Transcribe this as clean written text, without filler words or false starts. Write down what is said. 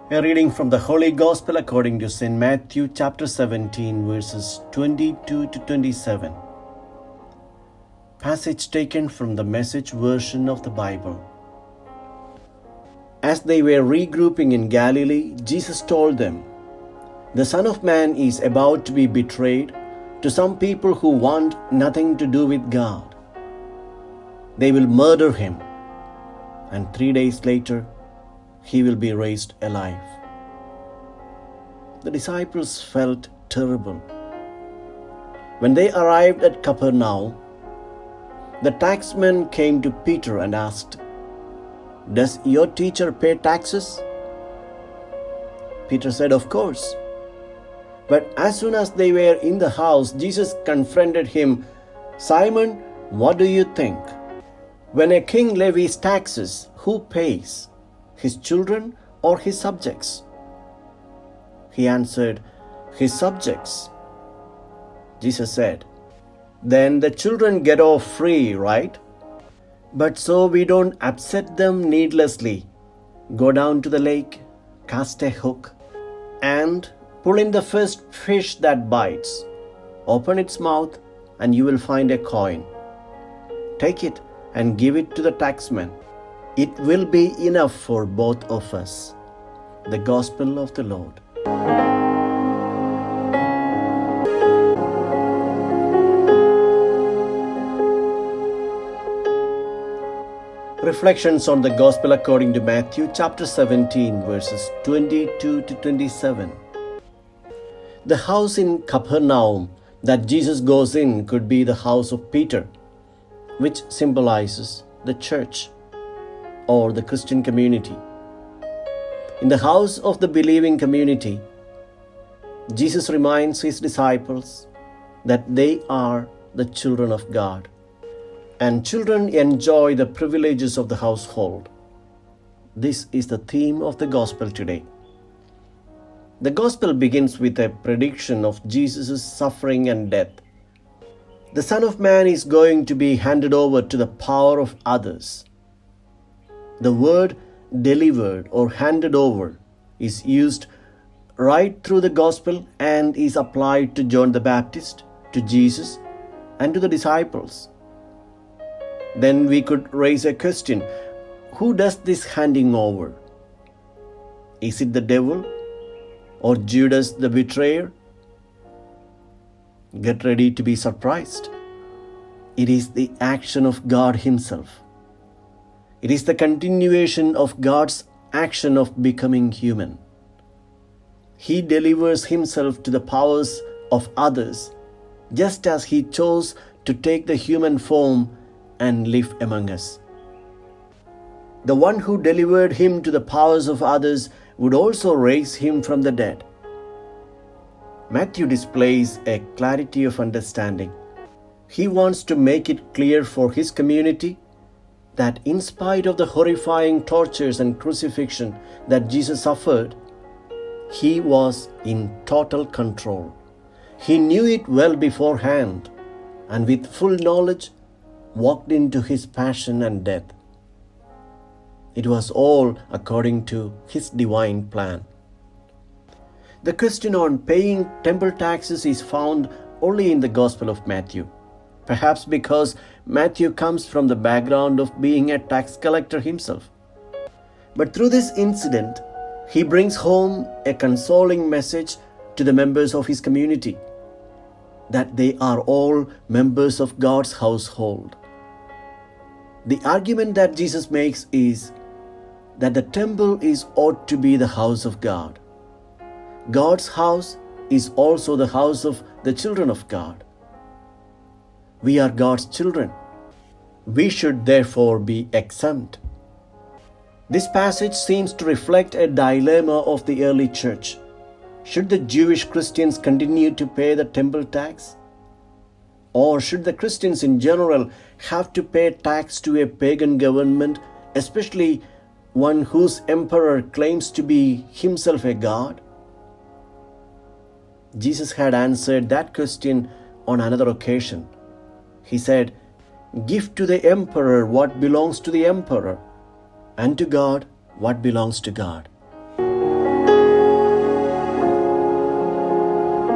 A reading from the Holy Gospel according to St. Matthew chapter 17 verses 22 to 27. Passage taken from the Message version of the Bible. As they were regrouping in Galilee, Jesus told them, "The Son of Man is about to be betrayed to some people who want nothing to do with God. They will murder him, and 3 days later, he will be raised alive." The disciples felt terrible. When they arrived at Capernaum, the taxman came to Peter and asked, "Does your teacher pay taxes?" Peter said, "Of course." But as soon as they were in the house, Jesus confronted him, "Simon, what do you think? When a king levies taxes, who pays? His children or his subjects?" He answered, "His subjects." Jesus said, "Then the children get off free, right? But so we don't upset them needlessly, go down to the lake, cast a hook, and pull in the first fish that bites. Open its mouth, and you will find a coin. Take it and give it to the taxman. It will be enough for both of us." The Gospel of the Lord. Reflections on the Gospel according to Matthew chapter 17 verses 22 to 27. The house in Capernaum that Jesus goes in could be the house of Peter, which symbolizes the church or the Christian community. In the house of the believing community, Jesus reminds his disciples that they are the children of God, and children enjoy the privileges of the household. This is the theme of the Gospel today. The Gospel begins with a prediction of Jesus' suffering and death. The Son of Man is going to be handed over to the power of others. The word delivered or handed over is used right through the Gospel and is applied to John the Baptist, to Jesus, and to the disciples. Then we could raise a question: who does this handing over? Is it the devil or Judas the betrayer? Get ready to be surprised. It is the action of God Himself. It is the continuation of God's action of becoming human. He delivers Himself to the powers of others, just as He chose to take the human form and live among us. The one who delivered Him to the powers of others would also raise Him from the dead. Matthew displays a clarity of understanding. He wants to make it clear for his community that in spite of the horrifying tortures and crucifixion that Jesus suffered, He was in total control. He knew it well beforehand, and with full knowledge walked into His passion and death. It was all according to His divine plan. The question on paying temple taxes is found only in the Gospel of Matthew, perhaps because Matthew comes from the background of being a tax collector himself. But through this incident, he brings home a consoling message to the members of his community, that they are all members of God's household. The argument that Jesus makes is that the temple ought to be the house of God. God's house is also the house of the children of God. We are God's children. We should therefore be exempt. This passage seems to reflect a dilemma of the early church. Should the Jewish Christians continue to pay the temple tax? Or should the Christians in general have to pay tax to a pagan government, especially one whose emperor claims to be himself a god? Jesus had answered that question on another occasion. He said, "Give to the emperor what belongs to the emperor, and to God what belongs to God."